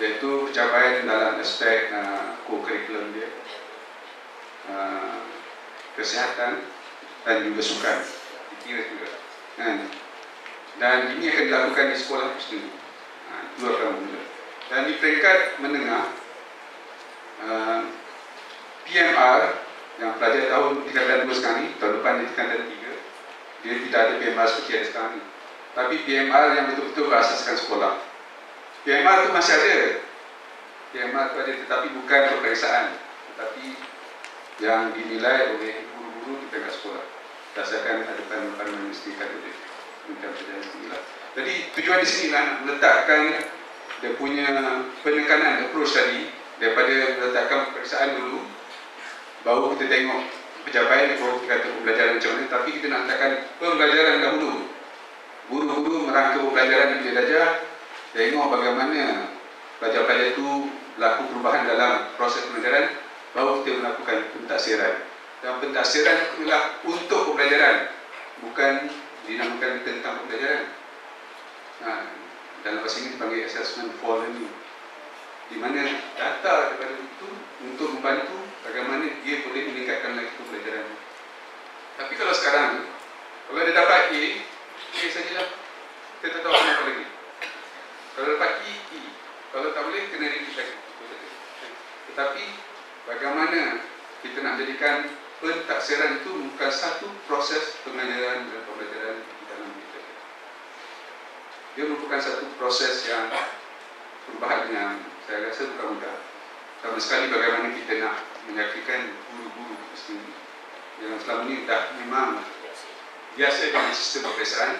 iaitu pencapaian dalam aspek co-curriculum dia, kesihatan dan juga sukan, dikira juga. Dan ini akan dilakukan di sekolah itu sendiri. Itu akan mula. Dan di peringkat menengah, PMR yang pelajar tahun tingkatan 2 sekarang ni, tahun depan di tingkatan 3, dia tidak ada PMR seperti ada sekarang ni. Tapi PMR yang betul-betul berasaskan sekolah. PMR itu masih ada. PMR itu ada, tetapi bukan peperiksaan, tetapi yang dinilai oleh guru-guru di tingkat sekolah berdasarkan ada panduan mestikan oleh Kementerian Pendidikan Tinggi. Jadi tujuan di sini nak meletakkan dia punya penekanan approach tadi, daripada meletakkan peperiksaan dulu, baru kita tengok pencapaian, baru kita kata pembelajaran macam mana. Tapi kita nak letakkan pembelajaran dahulu. Guru-guru merangka pembelajaran di bilik darjah, tengok bagaimana pelajar-pelajar itu berlaku perubahan dalam proses pembelajaran, baru kita melakukan pentaksiran. Dan pentaksiran itulah untuk pembelajaran, bukan dinamakan tentang pembelajaran. Dalam bahasa ini dipanggil assessment for learning, di mana data daripada itu untuk membantu bagaimana dia boleh meningkatkan lagi pembelajaran. Tapi kalau sekarang, kalau dia dapat A, A sajalah, kita tak tahu apa lagi. Kalau dapat E, E. Kalau tak boleh, kena repeat lagi. Tetapi bagaimana kita nak jadikan pentaksiran itu bukan satu proses pengajaran dan pembelajaran di dalam kita. Dia merupakan satu proses yang perubahan yang saya rasa bukan mudah. Sama sekali bagaimana kita nak menyaksikan guru-guru sendiri yang selama ini dah memang biasa dengan sistem peperiksaan.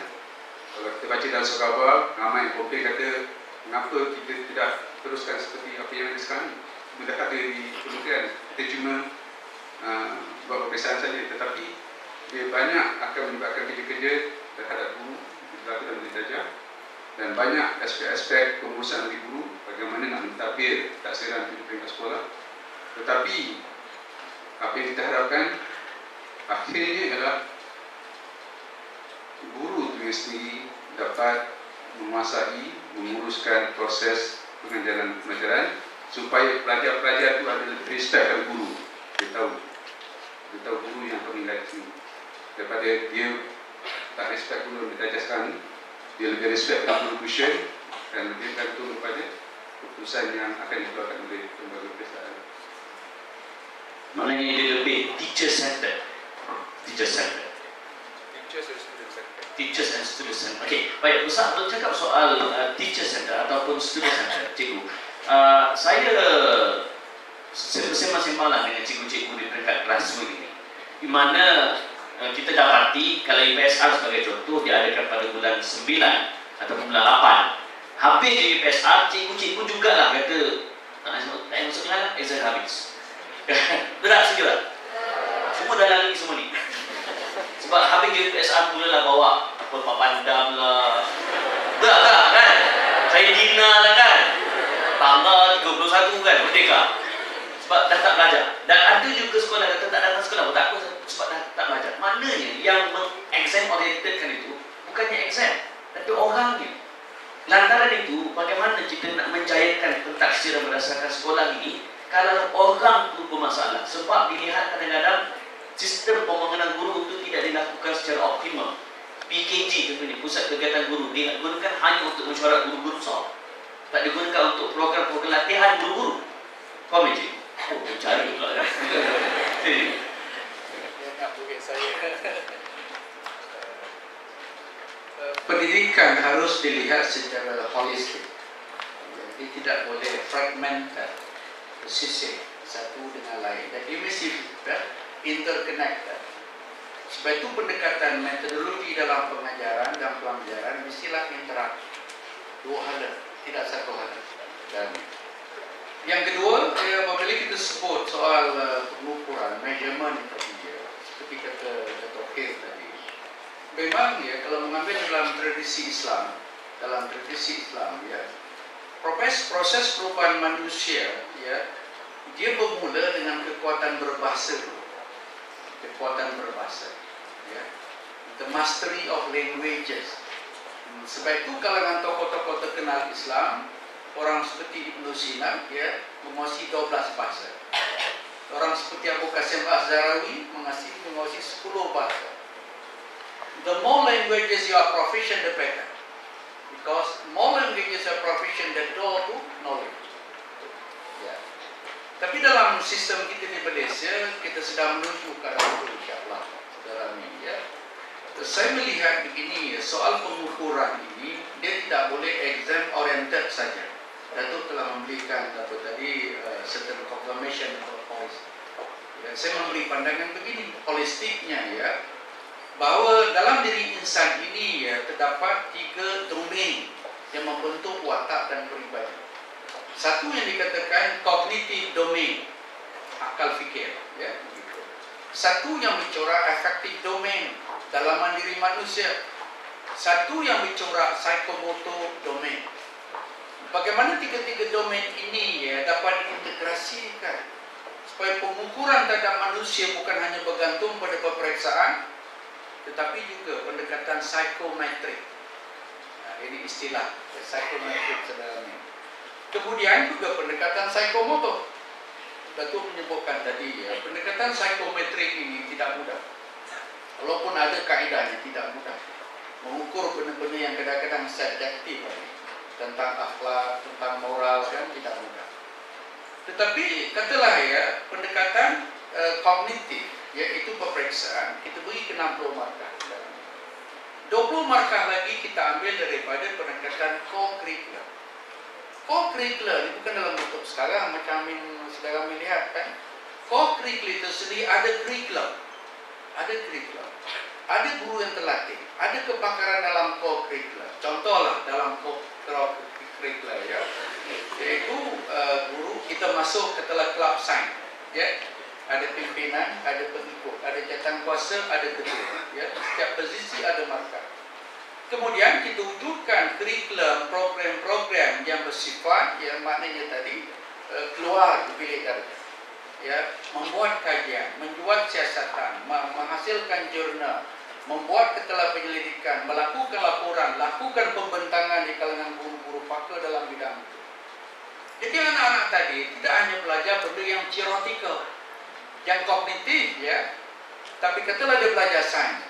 Kalau kita baca dalam surat khabar, ramai yang komplain kata mengapa kita tidak teruskan seperti apa yang ada sekarang. Mudah ada di kementerian, kita cuma buat peperiksaan saja, tetapi dia banyak akan menyebabkan kerja-kerja terhadap guru dilakukan dalam bilik darjah, dan banyak aspek-aspek pengurusan bagi guru, bagaimana nak mentadbir taksiran di peringkat sekolah. Tetapi apa yang kita harapkan akhirnya ialah guru itu sendiri dapat menguasai, menguruskan proses pengajaran pelajaran, supaya pelajar-pelajar itu ada lebih respect pada guru. Dia tahu guru yang penilai sini. Daripada dia tak respect guru yang belajar sekarang, dia lebih respect pada guru tuition dan lebih bergantung kepada keputusan yang akan dikeluarkan oleh lembaga peperiksaan. Maknanya dia lebih teacher-centered. Teacher-centered. Teachers and student centered. Okey, baik. Ustaz bercakap soal teacher-centered ataupun student-centered, cikgu. Saya bersembang-sembang dengan cikgu-cikgu di peringkat grassroots ini, di mana kita dapati kalau IPSR sebagai contoh diadakan pada bulan 9 atau bulan 8. Habis di IPSR, cikgu-cikgu jugalah kata tak masuk kelas, exam habis. Berat sajalah. Semua dah lalui semua ni. Sebab habis di IPSR mulalah bawa apa papandam lah. Tak kan? Saya dina lah kan? Tanggal 31 kan, merdeka. Sebab dah tak belajar. Dan ada juga sekolah kata tak datang sekolah, tak apa sebab dah tak belajar. Maknanya yang exam orientedkan itu bukannya exam, tapi orangnya. Lantaran itu, bagaimana kita nak menjayakan pentaksiran berdasarkan sekolah ini kalau orang itu bermasalah? Sebab dilihat kadang-kadang sistem pembangunan guru itu tidak dilakukan secara optimal. PKG contohnya, pusat kegiatan guru, digunakan hanya untuk mesyuarat guru-guru besar. Tak digunakan untuk program-program latihan guru-guru. Komen je. Oh, mencari pula kan. Pendidikan harus dilihat secara holistik. Jadi tidak boleh fragmented, bersisih satu dengan lain. Dan dia mesti interconnected. Sebab itu pendekatan metodologi dalam pengajaran dan pelajaran mestilah interaktif. Dua hal, tidak satu hal. Dan yang kedua, apabila kita sebut soal pengukuran, measurement tadi, seperti kata Dr. Khil tadi, memang ya kalau mengambil dalam tradisi Islam, ya, proses perubahan manusia, ya, dia bermula dengan kekuatan berbahasa dulu. Kekuatan berbahasa, ya, the mastery of languages. Sebab itu kalangan tokoh-tokoh terkenal Islam orang seperti Ibnu Sina, ya, menguasai 12 bahasa. Orang seperti Abu Qasim Az-Zahrawi menguasai 10 bahasa. The more languages you are proficient, the better. Because more languages you are proficient, the door to knowledge. Ya. Tapi dalam sistem kita di Malaysia, kita sedang menuju ke arah itu, insyaAllah, saudara Amin. Ya. Saya melihat begini, soal pengukuran ini, dia tidak boleh exam oriented saja. Datuk telah memberikan certain confirmation for policy. Ya, saya memberi pandangan begini, holistiknya ya, bahawa dalam diri insan ini ya terdapat 3 domain yang membentuk watak dan peribadi. Satu yang dikatakan cognitive domain, akal fikir, ya. Satu yang bercorak affective domain, dalaman diri manusia. Satu yang bercorak psychomotor domain. Bagaimana 3 domain ini ya dapat diintegrasikan supaya pengukuran terhadap manusia bukan hanya bergantung pada peperiksaan, tetapi juga pendekatan psikometrik. Nah, ini istilah psikometrik saudara ini. Kemudian juga pendekatan psikomotor. Datuk menyebutkan tadi ya, pendekatan psikometrik ini tidak mudah. Walaupun ada kaedahnya, tidak mudah. Mengukur benda-benda yang kadang-kadang subjektif tentang akhlak, tentang moral kan tidak mudah. Tetapi katalah ya, pendekatan kognitif, yaitu peperiksaan, kita beri ke 60 markah. 20 markah lagi kita ambil daripada pendekatan co-curricular. Co-curricular ini bukan dalam bentuk sekarang macam saudara melihat kan. Co-curricular itu sendiri ada curriculum. Ada curriculum. Ada guru yang terlatih. Ada kepakaran dalam co-curricular. Contohlah dalam co-curricular ya. Iaitu guru kita masuk ke dalam club sign. Ya. Ada pimpinan, ada pengikut, ada jawatan kuasa, ada ketua. Ya. Setiap posisi ada markah. Kemudian kita wujudkan kurikulum, program-program yang bersifat, ya maknanya tadi keluar di bilik darjah, ya, membuat kajian, membuat siasatan, menghasilkan jurnal, membuat ketelah penyelidikan, melakukan laporan, lakukan pembentangan di kalangan guru-guru pakar dalam bidang itu. Jadi anak-anak tadi tidak hanya belajar benda yang theoretical, yang kognitif, ya, tapi ketelah dia belajar sains.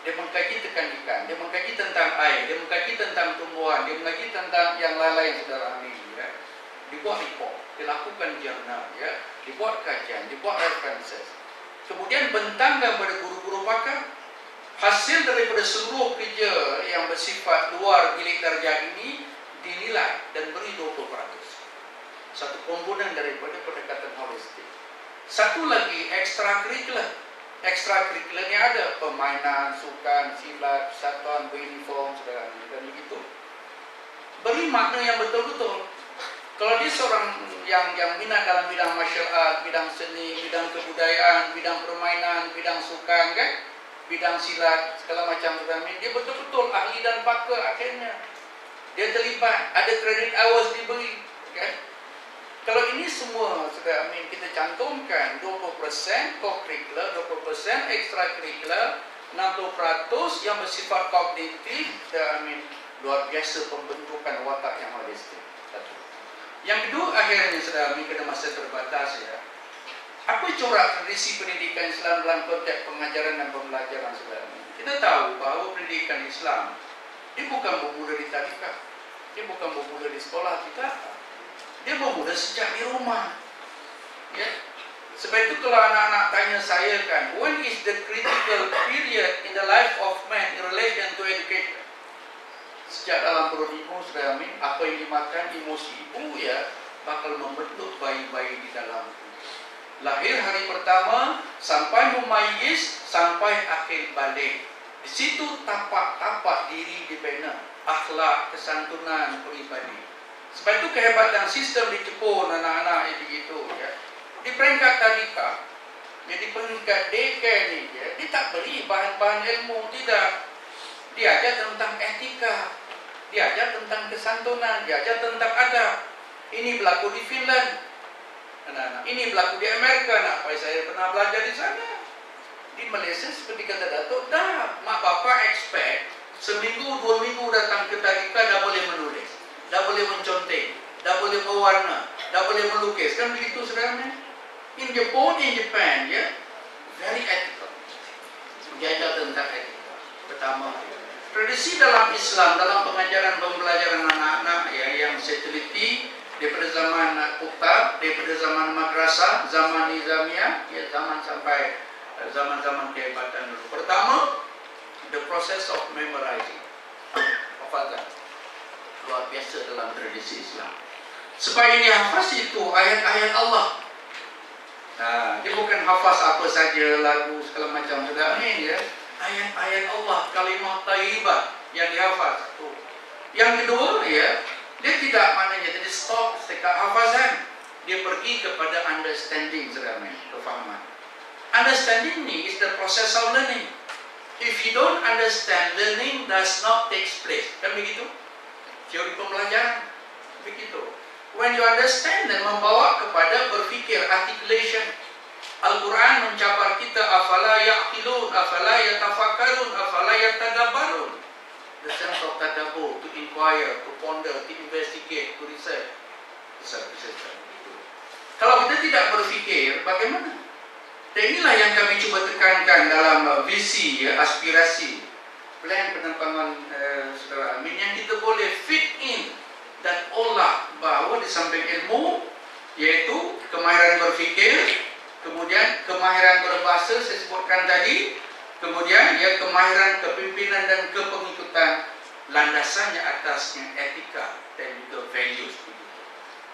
Dia mengkaji tekan ikan, dia mengkaji tentang air, dia mengkaji tentang tumbuhan, dia mengkaji tentang yang lain-lain saudara ahli, ya. Dibuat report, dilakukan jurnal, ya, dibuat kajian, dibuat references. Kemudian bentangkan pada guru-guru pakar. Hasil daripada seluruh kerja yang bersifat luar bilik darjah ini dinilai dan beri 20%. Satu komponen daripada pendekatan holistik. Satu lagi ekstrakurikuler. Ekstrakurikulernya ada permainan, sukan, silat, persatuan, beruniform, saudara, dan begitu. Beri makna yang betul-betul. Kalau dia seorang yang minat dalam bidang martial art, bidang seni, bidang kebudayaan, bidang permainan, bidang sukan, kan, bidang silat, segala macam, saudara, dia betul-betul ahli dan pakar akhirnya. Dia terlibat, ada credit hours diberi, kan. Kalau ini semua sudah kita cantumkan 20% co-curricular, 20% extracurricular, 60% yang bersifat kognitif, luar biasa pembentukan watak yang holistik. Yang kedua, akhirnya sudah kena masa terbatas ya. Apa corak tradisi pendidikan Islam dalam konteks pengajaran dan pembelajaran saudara? Kita tahu bahawa pendidikan Islam dia bukan bermula di tadika, dia bukan bermula di sekolah kita. Dia bermula sejak di rumah. Ya. Sebab itu kalau anak-anak tanya saya kan, when is the critical period in the life of man in relation to education? Sejak dalam perut ibu, saudara amin, apa yang dimakan emosi ibu ya bakal membentuk bayi-bayi di dalam. Lahir hari pertama sampai mumayyiz sampai akhir balik. Di situ tapak-tapak diri dibina, akhlak, kesantunan, peribadi. Sebab itu kehebatan sistem di Jepun anak-anak yang begitu ya. Di peringkat tadika, ya, di peringkat daycare ni ya, dia tak beri bahan-bahan ilmu, tidak. Dia ajar tentang etika, dia ajar tentang kesantunan, dia ajar tentang adab. Ini berlaku di Finland, anak-anak. Ini berlaku di Amerika, nak. Saya pernah belajar di sana. Di Malaysia seperti kata Datuk, dah mak bapak expect seminggu 2 minggu datang ke tadika dah boleh menulis, dah boleh mencontek, dah boleh berwarna, tak boleh melukis. Kan begitu saudara? In Japan, ya, very ethical. Menjaga tentang etika. Pertama, tradisi dalam Islam, dalam pengajaran pembelajaran anak-anak ya, yang saya teliti daripada zaman Kutab, daripada zaman madrasah, zaman nizamiyah, ya, zaman kehebatan dulu. Pertama, the process of memorizing, hafazan, luar biasa dalam tradisi Islam. Supaya ini hafaz itu ayat-ayat Allah. Nah, dia bukan hafaz apa saja lagu segala macam sudah ini ya. Ayat-ayat Allah, kalimat thayyibah yang dihafaz satu. Yang kedua ya, dia tidak maknanya jadi stop sekat hafazan. Dia pergi kepada understanding saudara, kefahaman. Understanding ni is the process of learning. If you don't understand, learning does not take place. Kan begitu? Teori pembelajaran begitu. When you understand dan membawa kepada berfikir, articulation. Al-Quran mencabar kita, afala ya'qilun, afala yatafakkarun, afala yatadabbarun. The sense of tadabbur, to inquire, to ponder, to investigate, to research. Kalau kita tidak berfikir, bagaimana? Dan inilah yang kami cuba tekankan dalam visi, ya, aspirasi, plan penerbangan saudara Amin, yang kita boleh fit in dan olah bahawa di samping ilmu, yaitu kemahiran berfikir, kemudian kemahiran berbahasa saya sebutkan tadi, kemudian ya kemahiran kepimpinan dan kepengikutan, landasannya atasnya etika dan juga values.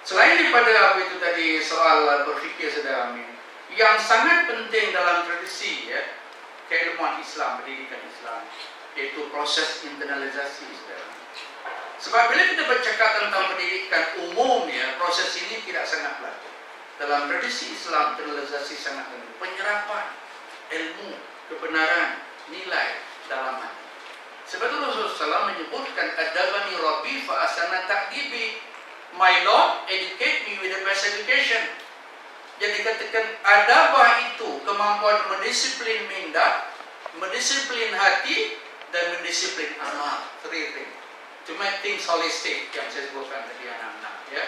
Selain daripada apa itu tadi soal berfikir saudara Amin, yang sangat penting dalam tradisi ya keilmuan Islam, pendidikan Islam, yaitu proses internalisasi saudara. Sebab bila kita bercakap tentang pendidikan umum ya, proses ini tidak sangat berlaku. Dalam tradisi Islam, internalisasi sangat penting. Penyerapan ilmu, kebenaran, nilai dalam hati. Sebab itu Rasulullah SAW menyebutkan, adabani Rabbi fa asana ta'dibi. My Lord educate me with the best education. Jadi katakan adabah itu kemampuan mendisiplin minda, mendisiplin hati, dan mendisiplin amal. Three things. To make things holistic yang saya sebutkan tadi anak-anak ya.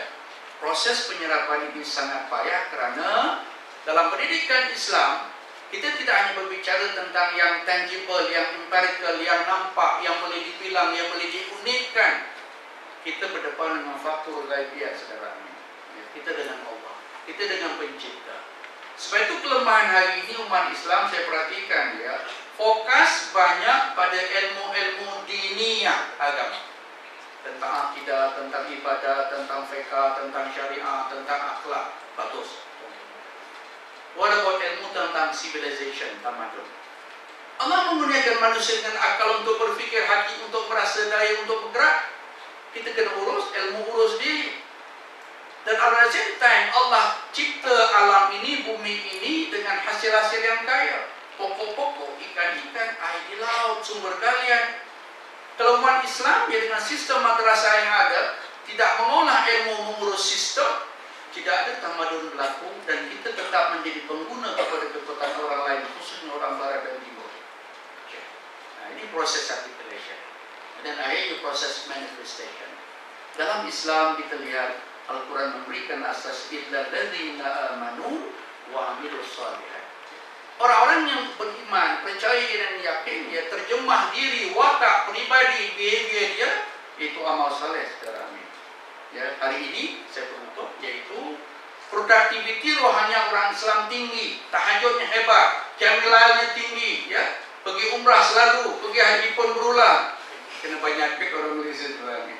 Proses penyerapan ini sangat payah kerana dalam pendidikan Islam kita tidak hanya berbicara tentang yang tangible, yang empirical, yang nampak, yang boleh dibilang, yang boleh diunitkan. Kita berdepan dengan faktor ghaibiyah saudara. Ya, kita dengan Allah, kita dengan pencipta. Sebab itu kelemahan hari ini umat Islam saya perhatikan ya, fokus banyak pada ilmu-ilmu diniyah agama. Tentang akidah, tentang ibadah, tentang fiqh, tentang syariah, tentang akhlak. Bagus. What about ilmu tentang civilization, tamadun? Allah menggunakan manusia dengan akal untuk berfikir, hati untuk merasa, daya untuk bergerak. Kita kena urus, ilmu urus diri. Dan at the same time, Allah cipta alam ini, bumi ini dengan hasil-hasil yang kaya. Pokok-pokok, ikan-ikan, air di laut, sumber galian. Kalau umat Islam ya dengan sistem madrasah yang ada tidak mengolah ilmu mengurus sistem, tidak ada tamadun berlaku dan kita tetap menjadi pengguna kepada kekuatan orang lain, khususnya orang barat dan timur. Nah, ini proses articulation dan akhirnya proses manifestation. Dalam Islam kita lihat Al-Quran memberikan asas illal ladzina amanu wa amilus shalihat. Orang-orang yang beriman, percaya dan yakin, dia terjemah diri, watak, pribadi, behavior dia, itu amal saleh saudara Amin. Ya, hari ini saya penutup, yaitu produktiviti rohania orang Islam tinggi, tahajudnya hebat, qiyamul tinggi, ya, pergi umrah selalu, pergi haji pun berulang. Kena banyak pek orang Malaysia saudara Amin.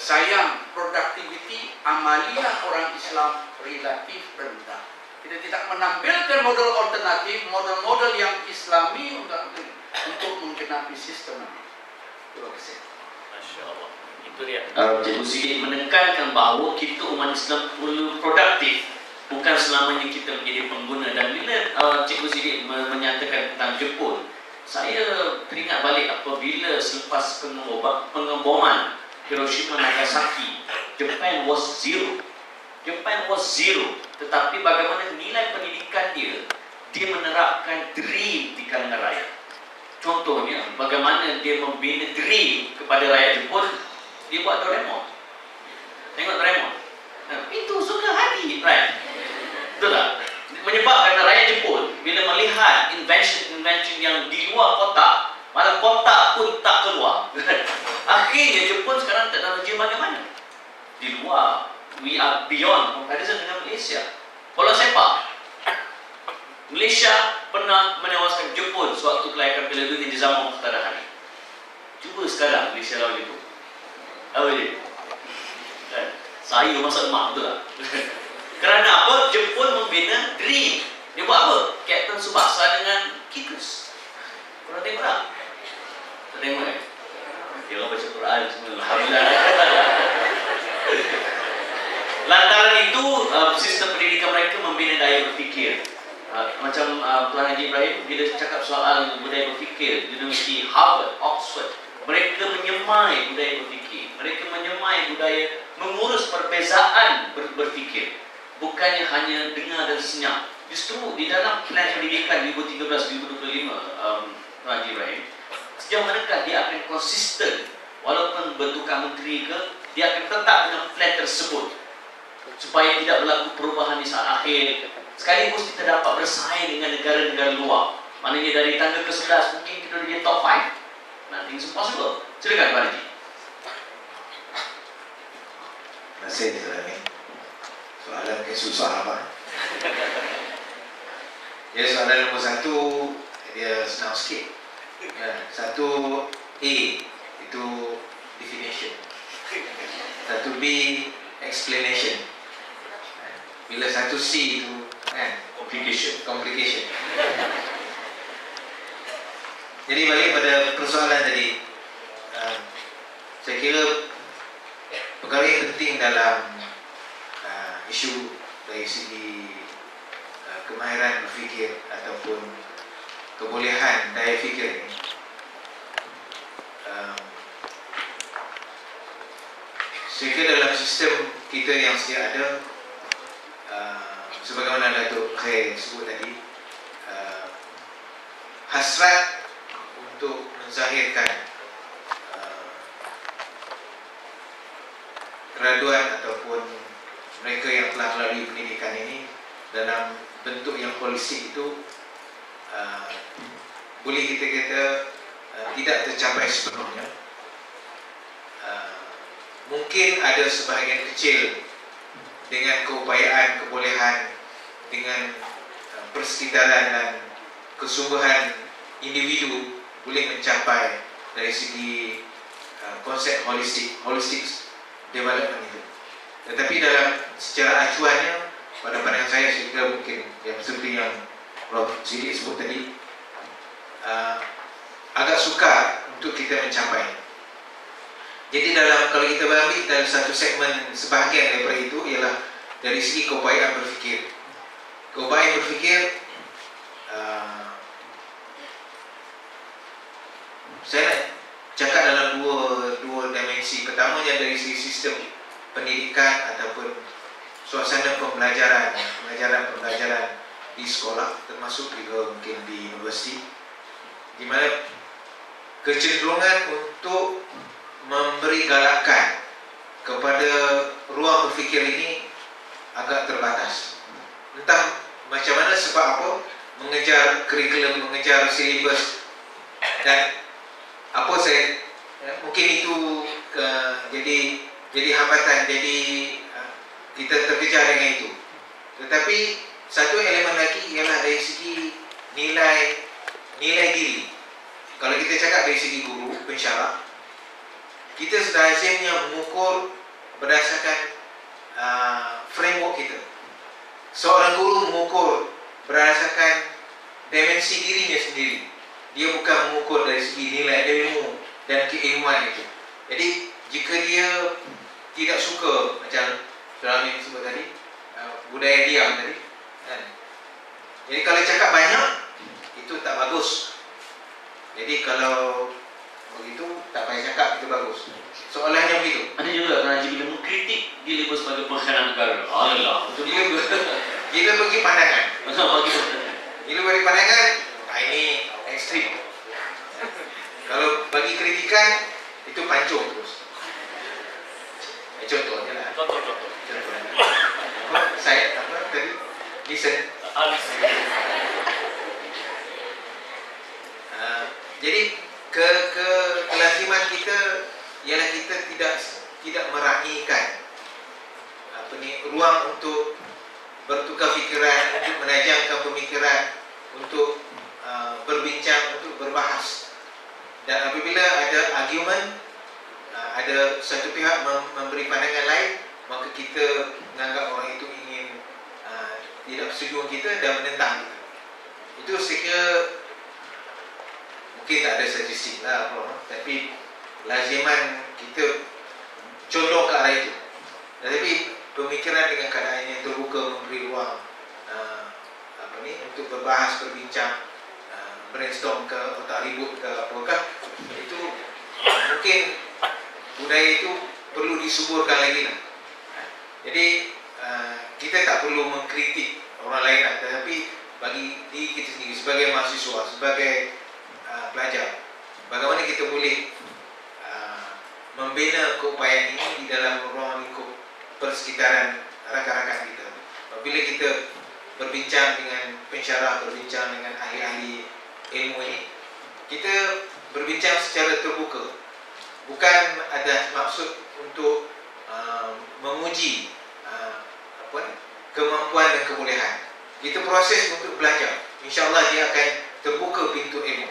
Sayang, produktiviti amalia orang Islam relatif rendah. Kita tidak menampilkan model alternatif, model-model yang Islami untuk menggenapi sistem ini. Terima kasih. Masya Allah. Itu dia. Cikgu Siddiq menekankan bahawa kita umat Islam perlu produktif, bukan selamanya kita menjadi pengguna. Dan bila Cikgu Siddiq menyatakan tentang Jepun, saya teringat balik apabila selepas pengeboman Hiroshima Nagasaki, Japan was zero. Japan was zero. Tetapi bagaimana nilai pendidikan dia, dia menerapkan dream di kalangan rakyat. Contohnya, bagaimana dia membina dream kepada rakyat Jepun, dia buat Doraemon. Tengok Doraemon. Nah, ini di luar. We are beyond comparison dengan Malaysia. Bola sepak, Malaysia pernah menewaskan Jepun sewaktu kelahiran Piala Dunia di zaman Mukhtar Hari. Cuba sekarang Malaysia lawan Jepun. Apa dia? Kan? Saya masa emak betul tak? Kerana apa? Jepun membina Dream. Dia buat apa? Captain Tsubasa dengan Kickers. Korang tengok tak? Tak tengok kan? Dia orang baca Quran semua. Alhamdulillah. Lantaran itu, sistem pendidikan mereka membina daya berfikir. Macam Tuan Haji Ibrahim, bila cakap soal budaya berfikir, Universiti Harvard, Oxford, mereka menyemai budaya berfikir. Mereka menyemai budaya mengurus perbezaan berfikir. Bukannya hanya dengar dan senyap. Justru di dalam plan pendidikan 2013-2025, Tuan Haji Ibrahim, sejauh manakah dia akan konsisten, walaupun bertukar menteri ke, dia akan tetap dengan plan tersebut supaya tidak berlaku perubahan di saat akhir. Sekaligus kita dapat bersaing dengan negara-negara luar. Maknanya dari tangga ke-11 mungkin kita jadi top 5. Nothing's impossible. Silakan Pak Haji. Terima kasih Tuan Amin. Soalan mungkin susah apa? Ya, soalan nombor 1 dia senang sikit. Ya, 1A itu definition, 1B explanation. Bila 1C itu kan complication. Jadi balik pada persoalan tadi, saya kira perkara yang penting dalam isu dari segi kemahiran berfikir ataupun kebolehan daya fikir ini, saya kira dalam sistem kita yang sedia ada, sebagaimana Datuk Khair sebut tadi, hasrat untuk menzahirkan graduan ataupun mereka yang telah melalui pendidikan ini dalam bentuk yang holistik itu boleh kita kata tidak tercapai sepenuhnya. Mungkin ada sebahagian kecil dengan keupayaan, kebolehan, dengan persekitaran dan kesungguhan individu boleh mencapai dari segi konsep holistic development itu. Tetapi dalam secara acuannya, pada pandangan saya kira mungkin yang seperti yang Prof. Siddiq sebut tadi, agak sukar untuk kita mencapai. Jadi kalau kita ambil dalam satu segmen sebahagian daripada itu ialah dari segi keupayaan berfikir. Keupayaan berfikir, saya nak cakap dalam dua dimensi. Pertamanya dari segi sistem pendidikan ataupun suasana pembelajaran di sekolah, termasuk juga mungkin di universiti, di mana kecenderungan untuk memberi galakan kepada ruang berfikir ini agak terbatas. Entah macam mana, sebab apa, mengejar kurikulum, mengejar silibus, dan apa saya mungkin itu jadi hambatan, jadi kita terkejar dengan itu. Tetapi satu elemen lagi ialah dari segi nilai diri. Kalau kita cakap dari segi guru, pensyarah, kita lazimnya mengukur berdasarkan framework kita. Seorang guru mengukur berdasarkan dimensi dirinya sendiri. Dia bukan mengukur dari segi nilai ilmu dan keilmuan itu. Jadi jika dia tidak suka, macam Tuan Amin sebut tadi, budaya diam tadi, kan? Jadi kalau cakap banyak, itu tak bagus. Jadi kalau begitu, tak payah cakap itu bagus. Soalannya begitu. Ada juga Tuan Haji bila mengkritik, dia label sebagai pengkhianat negara. Allah. Bila bagi pandangan. Bila bagi pandangan, ini ekstrim. Kalau bagi kritikan, itu pancung terus. Contohnya lah. Contoh. Saya apa tadi? Listen. Jadi kelaziman kita ialah kita tidak meraihkan ruang untuk bertukar fikiran, untuk menajamkan pemikiran, untuk berbincang, untuk berbahas. Dan apabila ada argument, ada satu pihak memberi pandangan lain, maka kita menganggap orang itu ingin tidak bersetuju kita dan menentang kita. Itu saya kira mungkin tak ada statistik lah, tapi laziman kita condong ke arah itu. Tetapi pemikiran dengan keadaan yang terbuka, memberi ruang untuk berbahas, berbincang, brainstorm ke, otak ribut ke apakah, itu mungkin budaya itu perlu disuburkan lagi lah. Jadi kita tak perlu mengkritik orang lain lah, tetapi bagi diri kita sendiri sebagai mahasiswa, sebagai pelajar, bagaimana kita boleh membina keupayaan ini di dalam ruang lingkup persekitaran rakan-rakan kita. Apabila kita berbincang dengan pensyarah, berbincang dengan ahli-ahli ilmu ini, kita berbincang secara terbuka, bukan ada maksud untuk menguji kemampuan dan kebolehan. Itu proses untuk belajar. InsyaAllah dia akan terbuka pintu ilmu.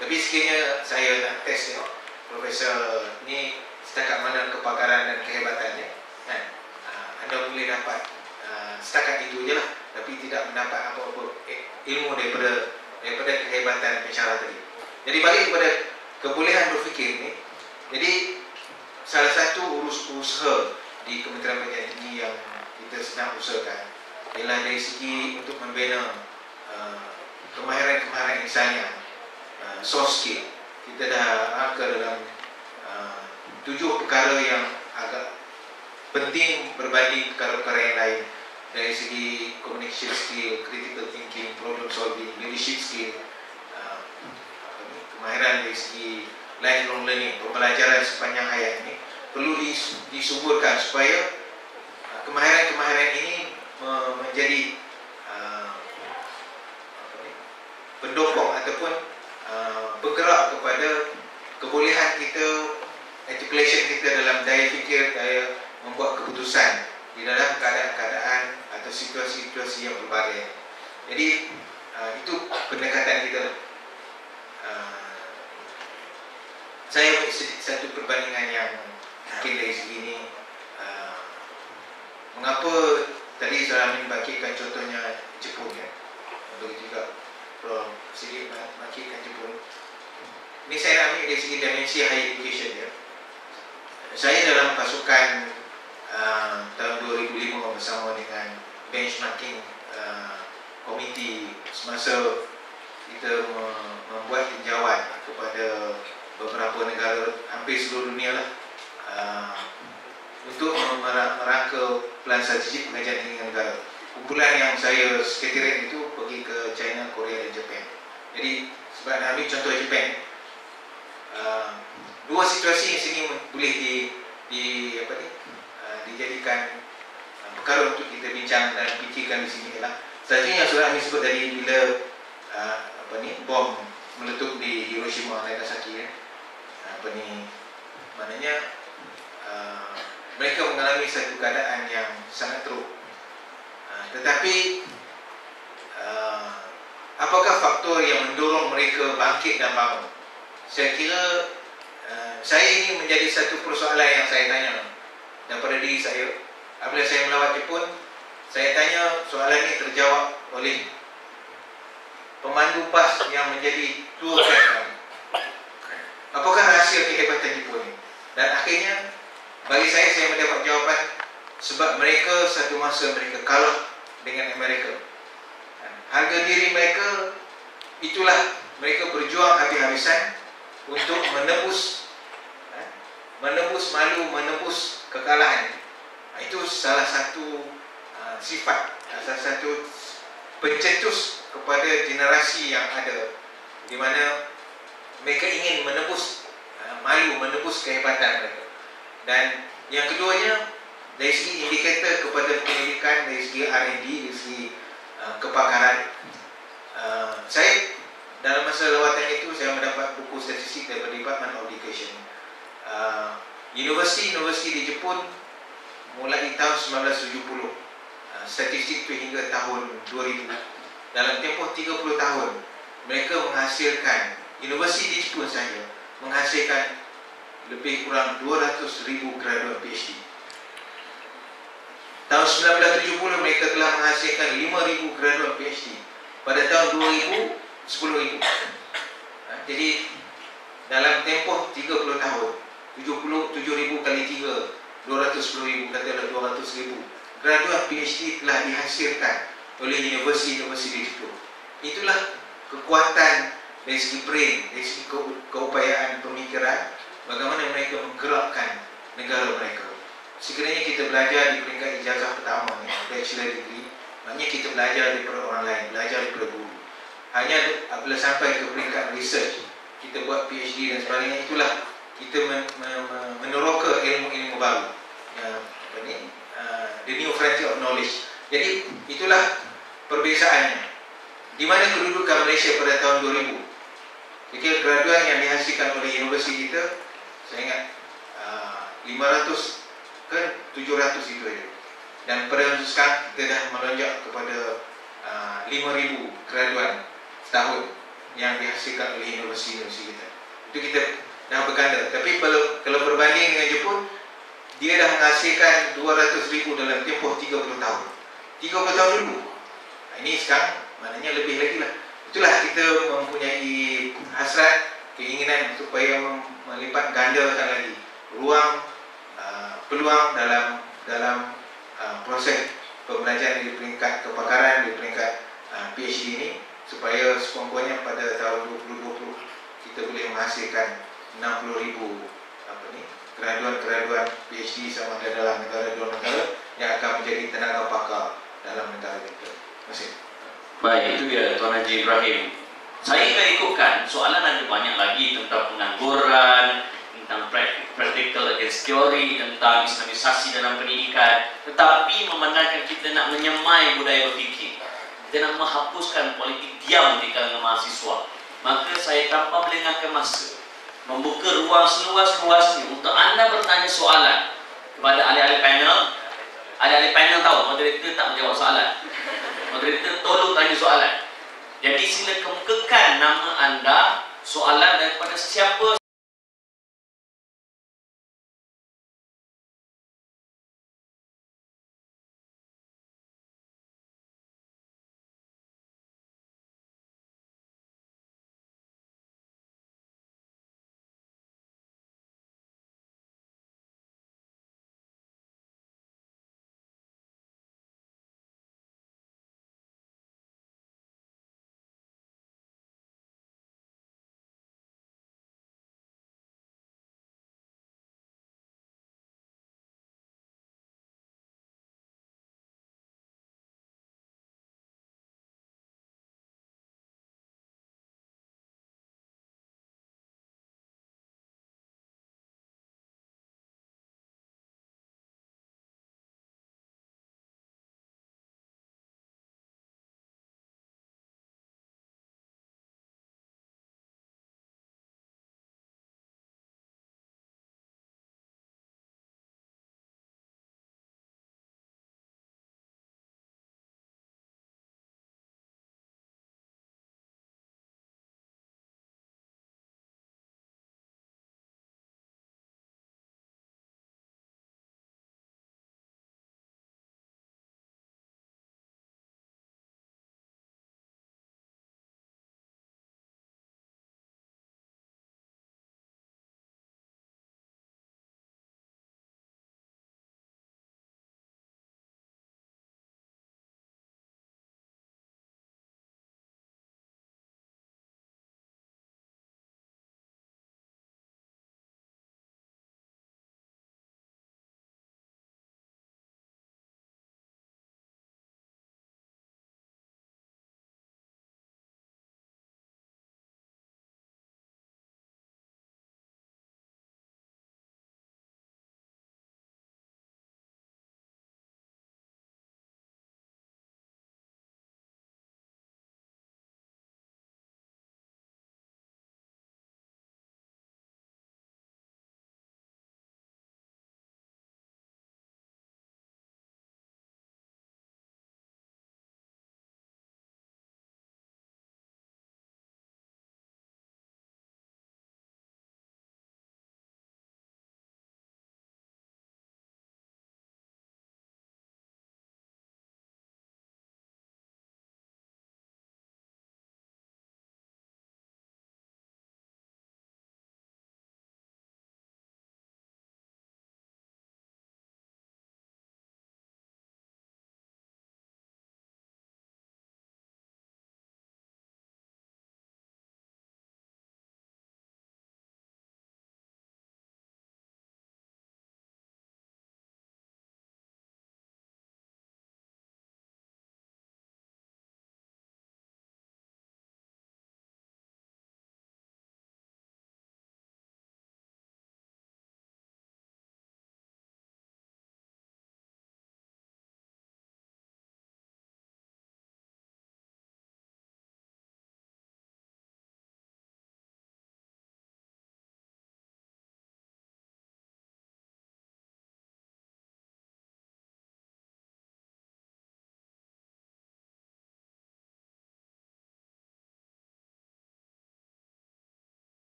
Tapi sekiranya saya nak test tengok Profesor ni setakat mana kepakaran dan kehebatannya, kan? Anda boleh dapat setakat itu je lah, tapi tidak mendapat apa-apa ilmu daripada kehebatan pensyarah tadi. Jadi balik kepada kebolehan berfikir ni, jadi salah satu usaha di Kementerian Pendidikan Tinggi yang kita sedang usahakan ialah dari segi untuk membina kemahiran-kemahiran insaniah, soft skill. Kita dah angka dalam 7 perkara yang agak penting berbanding perkara-perkara yang lain, dari segi communication skill, critical thinking, problem solving, leadership skill, kemahiran dari segi lifelong learning, pembelajaran sepanjang hayat ini perlu disuburkan supaya kemahiran-kemahiran ini menjadi pendokong ataupun bergerak kepada kebolehan kita, articulation kita dalam daya fikir, daya membuat keputusan di dalam keadaan-keadaan atau situasi-situasi yang berbagai. Jadi itu pendekatan kita. Saya buat satu perbandingan yang mungkin dari segi ini, mengapa tadi saya membangkitkan contohnya Jepun, ya, begitu juga Prof. Sedikit membangkitkan Jepun. Ini saya ambil dari segi dimensi higher education, ya. Saya dalam pasukan tahun 2005 bersama dengan benchmarking komiti semasa kita membuat tinjauan kepada beberapa negara, hampir seluruh dunia lah, untuk merangka plan strategik pengajian tinggi negara. Kumpulan yang saya sekretariat itu pergi ke China, Korea dan Jepun. Jadi sebab nak ambil contoh Jepun, dua situasi yang sini boleh dijadikan perkara untuk kita bincang dan fikirkan di sini ialah satunya yang sudah kami sebut tadi, bila bom meletup di Hiroshima dan Nagasaki, ya. Maknanya mereka mengalami satu keadaan yang sangat teruk. Tetapi apakah faktor yang mendorong mereka bangkit dan bangun? Saya kira saya ini menjadi satu persoalan yang saya tanya daripada diri saya. Apabila saya melawat Jepun, saya tanya soalan ini terjawab oleh pemandu bas yang menjadi tour guide kami. Apakah rahsia kehebatan Jepun ini? Dan akhirnya bagi saya mendapat jawapan, sebab mereka satu masa mereka kalah dengan Amerika. Harga diri mereka, itulah mereka berjuang habis-habisan untuk menebus malu, menebus kekalahan. Itu salah satu sifat, salah satu pencetus kepada generasi yang ada, di mana mereka ingin menebus malu, menebus kehebatan mereka. Dan yang keduanya, dari segi indikator kepada pendidikan, dari segi R&D, dari segi kepakaran, saya dalam masa lawatan itu saya mendapat buku statistik daripada Department of Education. Universiti di Jepun mulai tahun 1970, statistik itu hingga tahun 2000, dalam tempoh 30 tahun mereka menghasilkan, universiti di Jepun saja menghasilkan lebih kurang 200,000 graduan PhD. Tahun 1970 mereka telah menghasilkan 5,000 graduan PhD. Pada tahun 2000, 10,000. Jadi dalam tempoh 30 tahun, 7,000 kali 3, 210,000, katakanlah 200,000 graduan PhD telah dihasilkan oleh universiti-universiti di Jepun. Itulah kekuatan dari segi brain, dari segi keupayaan pemikiran, bagaimana mereka menggerakkan negara mereka. Sekiranya kita belajar di peringkat ijazah pertama, bachelor degree, maknanya kita belajar daripada orang lain, belajar daripada guru. Hanya apabila sampai ke peringkat research, kita buat PhD dan sebagainya, itulah kita meneroka ilmu-ilmu baru, the new frontier of knowledge. Jadi itulah perbezaannya. Di mana kedudukan Malaysia pada tahun 2000? Kira graduan yang dihasilkan oleh universiti kita, saya ingat 500 ke 700 itu aja. Dan pada sekarang kita dah melonjak kepada 5,000 graduan setahun yang dihasilkan oleh universiti-universiti kita. Itu kita dah berganda. Tapi kalau berbanding dengan Jepun, dia dah menghasilkan 200,000 dalam tempoh 30 tahun. 30 tahun dulu. Ini sekarang maknanya lebih lagi lah. Itulah kita mempunyai hasrat, keinginan supaya melipat gandakan lagi ruang, peluang dalam proses pembelajaran di peringkat kepakaran, di peringkat PhD ini, supaya sekurang-kurangnya pada tahun 2020 kita boleh menghasilkan 60,000 graduan PhD sama ada dalam negara-negara negara yang akan menjadi tenaga pakar dalam negara kita. Terima kasih. Baik, itu ya Tuan Haji Ibrahim. Saya akan ikutkan, soalan ada banyak lagi tentang pengangguran, tentang practical against theory, tentang islamisasi dalam pendidikan. Tetapi memandangkan kita nak menyemai budaya berfikir, kita nak menghapuskan politik diam di kalangan mahasiswa, maka saya tanpa melengahkan masa membuka ruang seluas-luasnya untuk anda bertanya soalan kepada ahli-ahli panel. Ahli-ahli panel tahu moderator tak menjawab soalan, moderator tolong tanya soalan. Jadi sila kemukakan nama anda, soalan daripada siapa